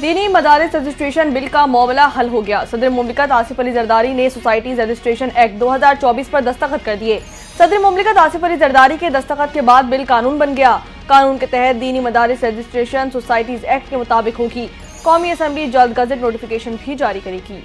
दीनी मदारिस registration bill का मामला हल हो गया। सदर मुमलिकत आसिफ अली जरदारी ने सोसाइटीज रजिस्ट्रेशन एक्ट 2024 पर दस्तखत कर दिए। सदर मुमलिकत आसिफ अली जरदारी के दस्तखत के बाद बिल कानून बन गया। कानून के तहत दीनी मदारिस रजिस्ट्रेशन सोसाइटीज एक्ट के मुताबिक होगी। कौमी असम्बली जल्द गजट नोटिफिकेशन भी जारी करेगी।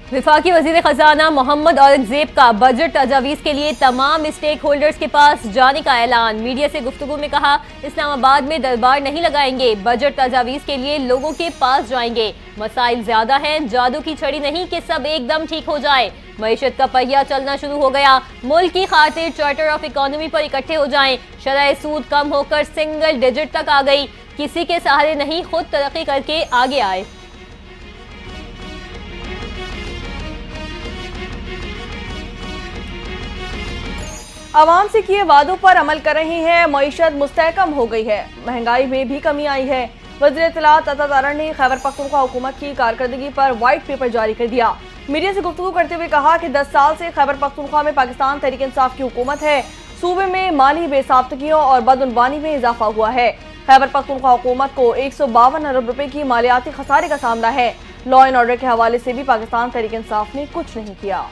विफाकी वजीर खजाना मोहम्मद औरंगजेब का बजट तजावीज़ के लिए तमाम स्टेक होल्डर्स के पास जाने का ऐलान। मीडिया से गुफ्तगू में कहा, इस्लामाबाद में दरबार नहीं लगाएंगे, बजट तजावीज़ के लिए लोगों के पास जाएंगे। मसाइल ज्यादा हैं, जादू की छड़ी नहीं कि सब एकदम ठीक हो जाए। मईशत का पहिया चलना शुरू हो गया, मुल्क की खातिर चार्टर ऑफ इकोनॉमी पर इकट्ठे हो जाएं। शरह सूद कम होकर सिंगल डिजिट तक आ गई, किसी के सहारे नहीं, खुद तरक्की करके आगे आए। आवाम से किए वादों पर अमल कर रही हैं। मईशत मुस्तहकम हो गई है, महंगाई में भी कमी आई है। वज़ीर इत्तलात अता तारण ने खैबर पख्तूनख्वा हुकूमत की कारकर्दगी पर व्हाइट पेपर जारी कर दिया। मीडिया से गुफ्तगू करते हुए कहा कि 10 साल से खैबर पख्तूनख्वा में पाकिस्तान तहरीक इंसाफ की हुकूमत है। सूबे में माली बेसाख्तगियों और बदउनवानी में इजाफा हुआ है। खैबर पख्तूनख्वा हुकूमत को 152 अरब रुपए की मालियाती खसारे का सामना है। लॉ एंड ऑर्डर के हवाले से भी पाकिस्तान तहरीक इंसाफ ने कुछ नहीं किया।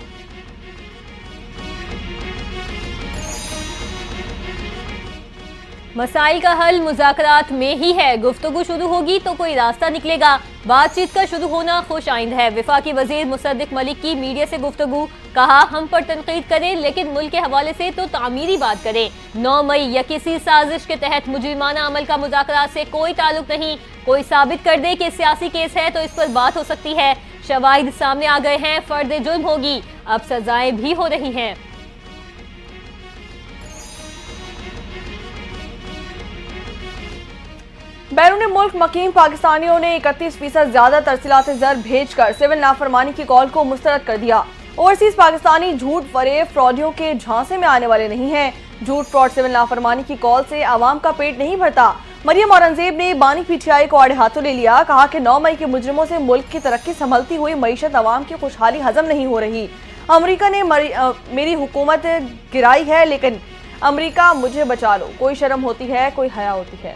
मसाइल का हल मुज़ाकरात में ही है। गुफ्तगू शुरू होगी तो कोई रास्ता निकलेगा। बातचीत का शुरू होना खुश आइंद है। विफाकी वजीर मुसद्दिक मलिक की मीडिया से गुफ्तगू, कहा, हम पर तनकीद करें लेकिन मुल्क के हवाले से तो तामीरी बात करें। 9 मई या किसी साजिश के तहत मुजरिमाना अमल का मुज़ाकरात से कोई ताल्लुक नहीं। कोई साबित कर दे कि सियासी केस है तो इस पर बात हो सकती है। शवाहिद सामने आ गए हैं, फर्द जुर्म होगी, अब सजाएं भी हो रही हैं। बैरून मुल्क मकीम पाकिस्तानियों ने 31% ज्यादा तरसीलात ज़र भेजकर सिविल नाफरमानी की कॉल को मुस्तरद कर दिया। ओवरसीज पाकिस्तानी झूठ फरेब फ्रॉडियों के झांसे में आने वाले नहीं हैं। झूठ फ्रॉड सिविल नाफरमानी की कॉल से आवाम का पेट नहीं भरता। मरियम औरंगजेब ने बानी पीटीआई को आड़े हाथों ले लिया। कहा कि 9 मई के मुजरिमों से मुल्क की तरक्की संभलती हुई मईशत आवाम की खुशहाली हजम नहीं हो रही। अमरीका ने मेरी हुकूमत गिराई है लेकिन अमरीका मुझे बचा लो। कोई शर्म होती है, कोई हया होती है।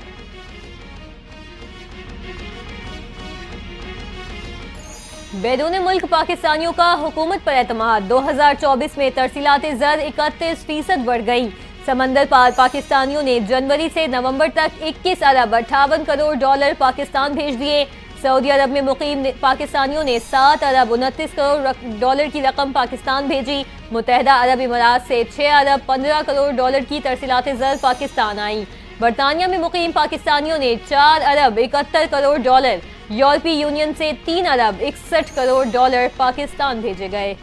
बैरून मुल्क पाकिस्तानियों का हुकूमत पर एतमाद। 2024 में तरसीलात ज़र 31% बढ़ गई। समंदर पार पाकिस्तानियों ने जनवरी से नवंबर तक 21 अरब 58 करोड़ डॉलर पाकिस्तान भेज दिए। सऊदी अरब में मुकीम पाकिस्तानियों ने 7 अरब 29 करोड़ डॉलर की रकम पाकिस्तान भेजी। मुत्तहदा अरब इमारात से 6 अरब 15 करोड़ डॉलर की तरसीलात ज़र पाकिस्तान आई। बरतानिया में मुकीम पाकिस्तानियों ने 4 अरब 71 करोड़ डॉलर, यूरोपीय यूनियन से 3 अरब 61 करोड़ डॉलर पाकिस्तान भेजे गए।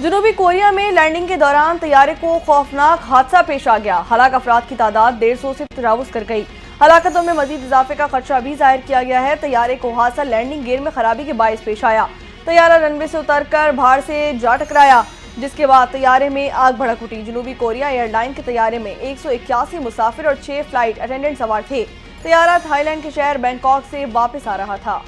जनूबी कोरिया में लैंडिंग के दौरान तैयारे को खौफनाक हादसा पेश आ गया। हलाक अफराद की तादाद 150 से तजावुज कर गई। हलाकतों में मजीद इजाफे का खदशा भी जाहिर किया गया है। तैयारे को हादसा लैंडिंग गियर में खराबी के बायस पेश आया। तैयारा रनवे से उतरकर भाड़ से जा टकराया, जिसके बाद तैयारे में आग भड़क उठी। जनूबी कोरिया एयरलाइन के तैयारे में 181 मुसाफिर और 6 फ्लाइट अटेंडेंट सवार थे। तैयारा थाईलैंड के शहर बैंकॉक से वापस आ रहा था।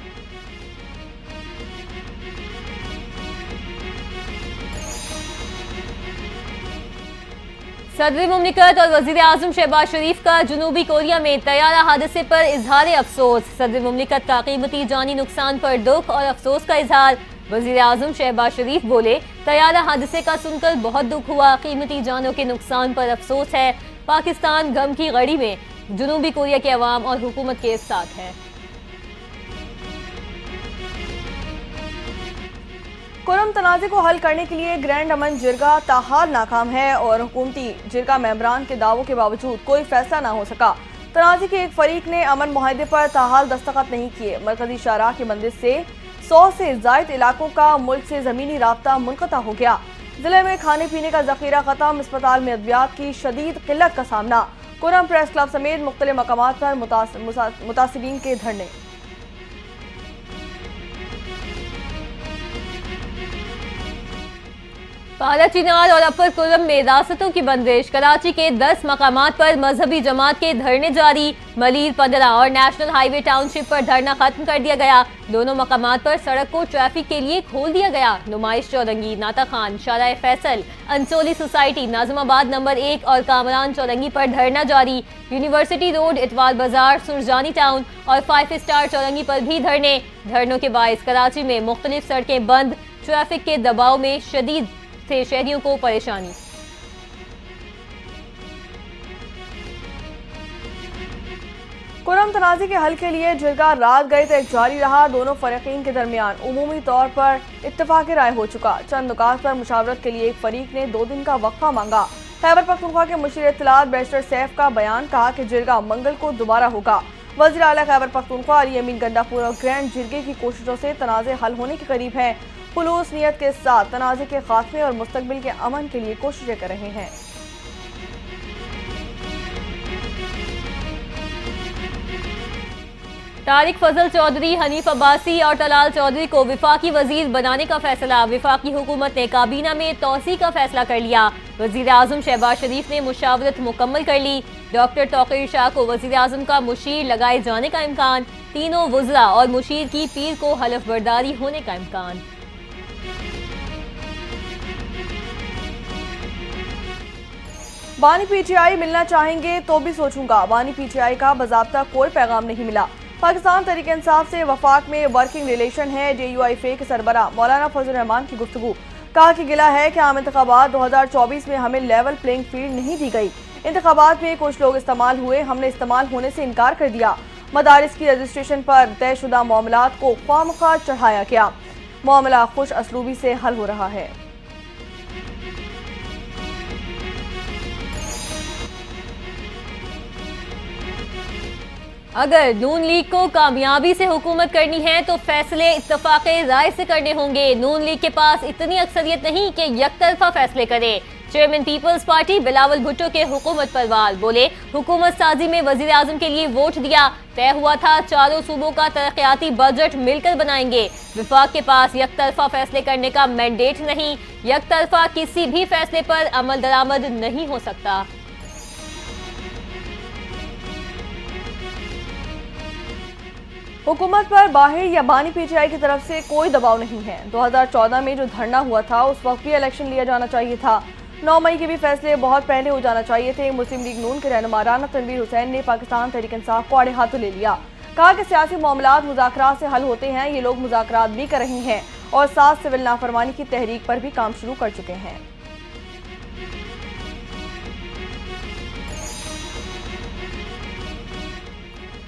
सदर मुमलिकत और वजीर आजम शहबाज शरीफ का जनूबी कोरिया में तैयारा हादसे पर इजहार अफसोस। सदर मुमलिकत का कीमती जानी नुकसान पर दुख और अफसोस का इजहार। वजीर आजम शहबाज शरीफ बोले, तैयारा हादसे का सुनकर बहुत दुख हुआ, कीमती जानों के नुकसान पर अफसोस है। पाकिस्तान गम की घड़ी में जनूबी कोरिया के अवाम और हुकूमत के साथ है। कुरम तनाज़े को हल करने के लिए ग्रैंड अमन जिरगा ताहाल नाकाम है और हुकूमती जिरगा मेंबरान के दावों के बावजूद कोई फैसला ना हो सका। तनाज़े के एक फरीक ने अमन मुआहदे पर ताहाल दस्तखत नहीं किए। मरकजी शाहराह की बंदिश से 100 से ज़ायद इलाकों का मुल्क से ज़मीनी राब्ता मुनक़ता हो गया। जिले में खाने पीने का ज़ख़ीरा ख़त्म, अस्पताल में अद्वियात की शदीद किल्लत का सामना। कुरम प्रेस क्लब समेत मुख्तलिफ मकामात पर मुतासिरीन के धरने। पारा चिनार और अपर कुरम में रास्तों की बंदिश। कराची के 10 मकामात पर मजहबी जमात के धरने जारी। मलीर 15 और नेशनल हाईवे टाउनशिप पर धरना खत्म कर दिया गया। दोनों मकामात पर सड़क को ट्रैफिक के लिए खोल दिया गया। नुमाइश चौरंगी, नाता खान, शाराए फैसल, अंसोली सोसाइटी, नाजमाबाद नंबर 1 और कामरान चौरंगी पर धरना जारी। यूनिवर्सिटी रोड, इतवार बाजार, सुरजानी टाउन और 5 स्टार चौरंगी पर भी धरनों के बायस कराची में मुख्तलिफ सड़कें बंद। ट्रैफिक के दबाव में शदीद से शहरियों को परेशानी। कुरम तनाज़े के हल के लिए जिरगा रात गए तक जारी रहा। दोनों फरीकीन के दरमियान उमूमी तौर पर इत्तफाक़ राय हो चुका। चंद नुकात पर मुशावरत के लिए एक फरीक ने 2 दिन का वक्फा मांगा। खैबर पख्तूनख्वा के मुशीर इत्तलात बैरिस्टर सैफ का बयान, कहा कि जिरगा मंगल को दोबारा होगा। वज़ीर आला खैबर पख्तूनख्वा अली अमीन गंडापुर और ग्रैंड जिरगे की कोशिशों से तनाज़े हल होने के करीब हैं। खुलूस नियत के साथ तनाज़े के खात्मे और मुस्तकबिल के अमन के लिए कोशिशें कर रहे हैं। तारिक फजल चौधरी, हनीफ अब्बासी और तलाल चौधरी को विफाकी वजीर बनाने का फैसला। विफाकी हुकूमत ने काबीना में तौसी का फैसला कर लिया। वजीर आजम शहबाज शरीफ ने मुशावरत मुकम्मल कर ली। डॉक्टर तौकीर शाह को वजीर आजम का मुशीर लगाए जाने का इम्कान। तीनों वज़रा और मुशीर की पीर को हलफ बर्दारी होने का इम्कान। बानी पीटीआई मिलना चाहेंगे तो भी सोचूंगा। बानी पीटीआई का बाज़ाब्ता कोई पैगाम नहीं मिला। पाकिस्तान तहरीक इंसाफ से वफाक में वर्किंग रिलेशन है। JUIFA के सरबराह मौलाना फजल रहमान की गुफ्तगू, कहा कि गिला है कि आम इंतखाबात 2024 में हमें लेवल प्लेइंग फील्ड नहीं दी गई। इंतखाबात में कुछ लोग इस्तेमाल हुए, हमने इस्तेमाल होने से इनकार कर दिया। मदारिस की रजिस्ट्रेशन पर तयशुदा मामलात को ख्वामख्वाह चढ़ाया गया। मामला खुश असलूबी से हल हो रहा है। अगर नून लीग को कामयाबी से हुकूमत करनी है तो फैसले इत्तफाक़े राय से करने होंगे। नून लीग के पास इतनी अक्सरियत नहीं कि यकतरफा फैसले करे। चेयरमैन पीपल्स पार्टी बिलावल भुट्टो के हुकूमत पर वाल, बोले हुकूमत साजी में वजीर आजम के लिए वोट दिया। तय हुआ था चारों सूबों का तरक्याती बजट मिलकर बनाएंगे। विफाक के पास यकतरफा फैसले करने का मैंडेट नहीं। यकतरफा किसी भी फैसले पर अमल दरामद नहीं हो सकता। हुकूमत पर बाहर या बानी पीटीआई की तरफ से कोई दबाव नहीं है। 2014 में जो धरना हुआ था उस वक्त भी इलेक्शन लिया जाना चाहिए था। 9 मई के भी फैसले बहुत पहले हो जाना चाहिए थे। मुस्लिम लीग नून के रहनुमा राना तनवीर हुसैन ने पाकिस्तान तहरीक इंसाफ को आड़े हाथों ले लिया। कहा कि सियासी मामलात मुज़ाकरात से हल होते हैं। ये लोग मुज़ाकरात भी कर रहे हैं और साथ सिविल नाफरमानी की तहरीक पर भी काम शुरू कर चुके हैं।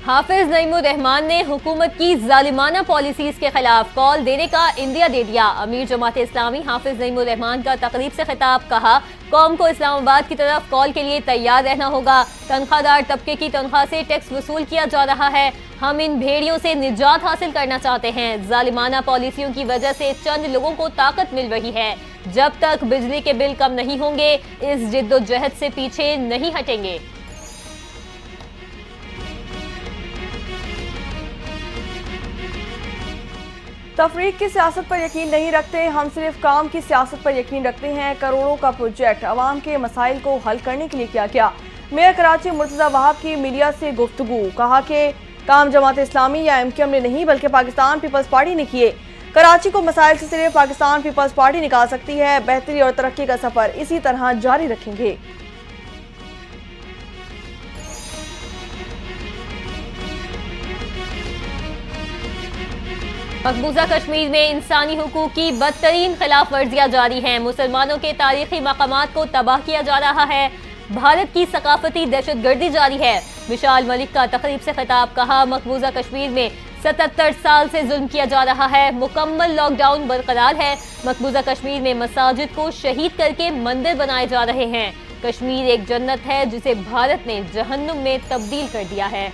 हाफिज नईमुर रहमान ने हुकूमत की जालिमाना पॉलिसीज के खिलाफ कॉल देने का इंदिया दे दिया। अमीर जमात इस्लामी हाफिज नईमुर रहमान का तकरीब से खिताब, कहा कौम को इस्लामाबाद की तरफ कॉल के लिए तैयार रहना होगा। तनख्वाहदार तबके की तनख्वाह से टैक्स वसूल किया जा रहा है। हम इन भेड़ियों से निजात हासिल करना चाहते हैं। जालिमाना पॉलिसियों की वजह से चंद लोगों को ताकत मिल रही है। जब तक बिजली के बिल कम नहीं होंगे इस जिद्दोजहद से पीछे नहीं हटेंगे। तफरीक की सियासत पर यकीन नहीं रखते, हम सिर्फ काम की सियासत पर यकीन रखते हैं। करोड़ों का प्रोजेक्ट अवाम के मसाइल को हल करने के लिए किया गया। मेयर कराची मुर्तज़ा वहाब की मीडिया से गुफ्तगू, कहा कि काम जमात इस्लामी या MQM ने नहीं बल्कि पाकिस्तान पीपल्स पार्टी ने किए। कराची को मसाइल से सिर्फ पाकिस्तान पीपल्स पार्टी निकाल सकती है। बेहतरी और तरक्की का सफर इसी तरह जारी रखेंगे। मकबूजा कश्मीर में इंसानी हुकूक की बदतरीन खिलाफ वर्जियां जारी हैं। मुसलमानों के तारीखी मकामात को तबाह किया जा रहा है। भारत की सकाफती दहशतगर्दी जारी है। विशाल मलिक का तकरीब से खिताब, कहा मकबूजा कश्मीर में 77 साल से जुल्म किया जा रहा है। मुकम्मल लॉकडाउन बरकरार है। मकबूजा कश्मीर में मसाजिद को शहीद करके मंदिर बनाए जा रहे हैं। कश्मीर एक जन्नत है जिसे भारत ने जहन्नुम में तब्दील कर दिया है।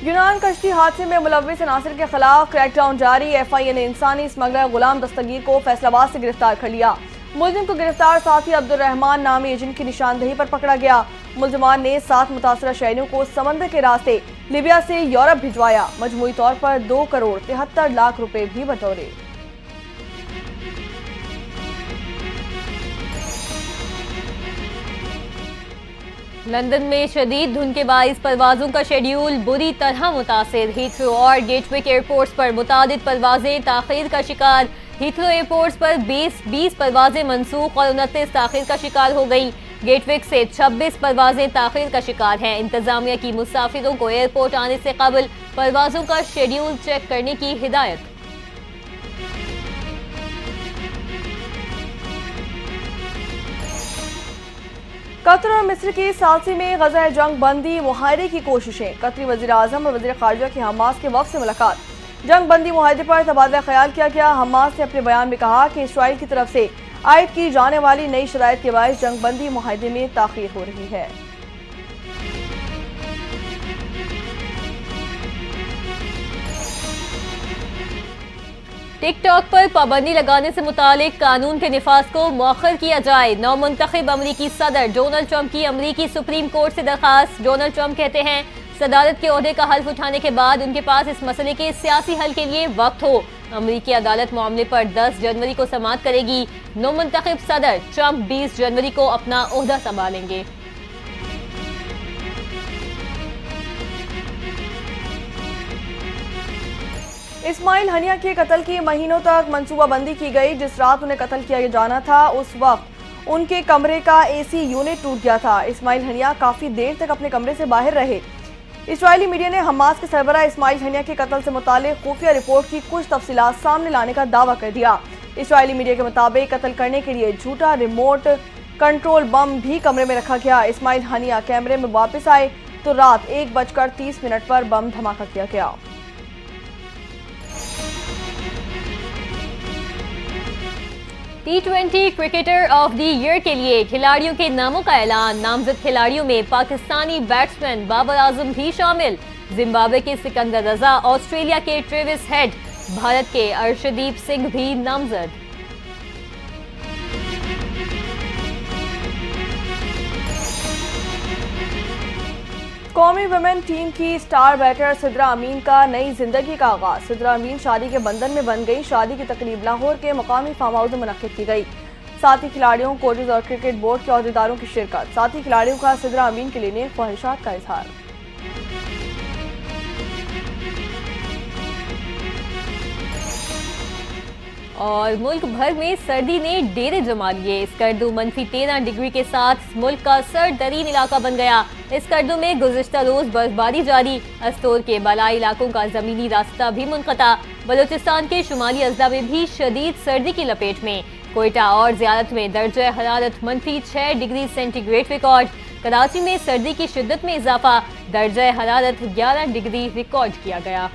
यूनान कश्ती हादसे में मुलव्विस अनासिर के खिलाफ क्रैकडाउन जारी। FIA ने इंसानी स्मगलर गुलाम दस्तगीर को फैसलाबाद से गिरफ्तार कर लिया। मुलजिम को गिरफ्तार साथी अब्दुल रहमान नामी एजेंट की निशानदेही पर पकड़ा गया। मुलजमान ने 7 मुतासरा शहरियों को समंदर के रास्ते लीबिया से यूरोप भिजवाया। मजमूई तौर पर 2 करोड़ 73 लाख रुपए भी बटोरे। लंदन में शदीद धुंध के बाइस परवाजों का शेड्यूल बुरी तरह मुतासिर। हीथ्रो और गेटविक एयरपोर्ट्स पर मुतादिद परवाजें ताखीर का शिकार। हीथ्रो एयरपोर्ट्स पर 20 परवाजें मनसूख और 29 ताखीर का शिकार हो गई। गेटविक से 26 परवाजें ताखीर का शिकार हैं। इंतजामिया की मुसाफिरों को एयरपोर्ट आने से कबल परवाजों का शेड्यूल चेक करने की हिदायत। कतर और मिस्र की सालसी में गज़ा जंग बंदी मुआहदे की कोशिशें। कतरी वज़ीर आज़म और वज़ीर ख़ारजा की हमास के वफ़द से मुलाकात। जंग बंदी मुआहदे पर तबादला ख्याल किया गया। हमास ने अपने बयान में कहा कि इसराइल की तरफ से आयद की जाने वाली नई शराइत के बायस जंग बंदी मुआहदे में ताख़ीर हो रही है। टिकटॉक पर पाबंदी लगाने से मुतालिक कानून के निफाज को मौखर किया जाए। नौमुंतखब अमरीकी सदर डोनाल्ड ट्रंप की अमरीकी सुप्रीम कोर्ट से दरखास्त। डोनाल्ड ट्रंप कहते हैं सदारत के ओहदे का हल्फ उठाने के बाद उनके पास इस मसले के सियासी हल के लिए वक्त हो। अमरीकी अदालत मामले पर 10 जनवरी को समाअत करेगी। नौमुंतखब सदर ट्रंप 20 जनवरी को अपना ओहदा संभालेंगे। इस्माइल हनिया के कत्ल की महीनों तक मंसूबाबंदी की गई। जिस रात उन्हें कत्ल किया जाना था उस वक्त उनके कमरे का एसी यूनिट टूट गया था। इस्माइल हनिया काफी देर तक अपने कमरे से बाहर रहे। इस्राएली मीडिया ने हमास के सरबरा इस्माइल हनिया के कत्ल से मुतालिक खुफिया रिपोर्ट की कुछ तफसीलात सामने लाने का दावा कर दिया। इस्राएली मीडिया के मुताबिक कत्ल करने के लिए झूठा रिमोट कंट्रोल बम भी कमरे में रखा गया। इस्माइल हनिया कैमरे में वापस आए तो रात 1:30 पर बम धमाका किया गया। T20 cricketer of the year के लिए खिलाड़ियों के नामों का ऐलान। नामजद खिलाड़ियों में पाकिस्तानी बैट्समैन बाबर आजम भी शामिल। जिम्बाब्वे के सिकंदर रजा, ऑस्ट्रेलिया के ट्रेविस हेड, भारत के अर्शदीप सिंह भी नामजद। कौमी वुमेन टीम की स्टार बैटर सिद्रा अमीन का नई जिंदगी का आगाज। सिद्रा अमीन शादी के बंधन में बन गई। शादी की तकरीब लाहौर के मुकामी फार्म हाउस में मुनक्किद की गई। साथ ही खिलाड़ियों, कोचेज और क्रिकेट बोर्ड के अहदेदारों की शिरकत। साथ ही खिलाड़ियों का सिद्रा अमीन के लिए नेक ख्वाहिशात का इजहार। और मुल्क भर में सर्दी ने डेरे जमा लिए। स्कर्दू -13 डिग्री के साथ मुल्क का सर्द तरीन इलाका बन गया। स्कर्दू में गुज़िश्ता रोज बर्फबारी जारी। अस्तोर के बालाई इलाकों का जमीनी रास्ता भी मुनक़ता। बलूचिस्तान के शुमाली अजला में भी शदीद सर्दी की लपेट में। कोयटा और ज़ियारत में दर्जा हरारत -6 डिग्री सेंटीग्रेड रिकॉर्ड। कराची में सर्दी की शिद्दत में इजाफा। दर्जा हरारत 11 डिग्री रिकॉर्ड किया गया।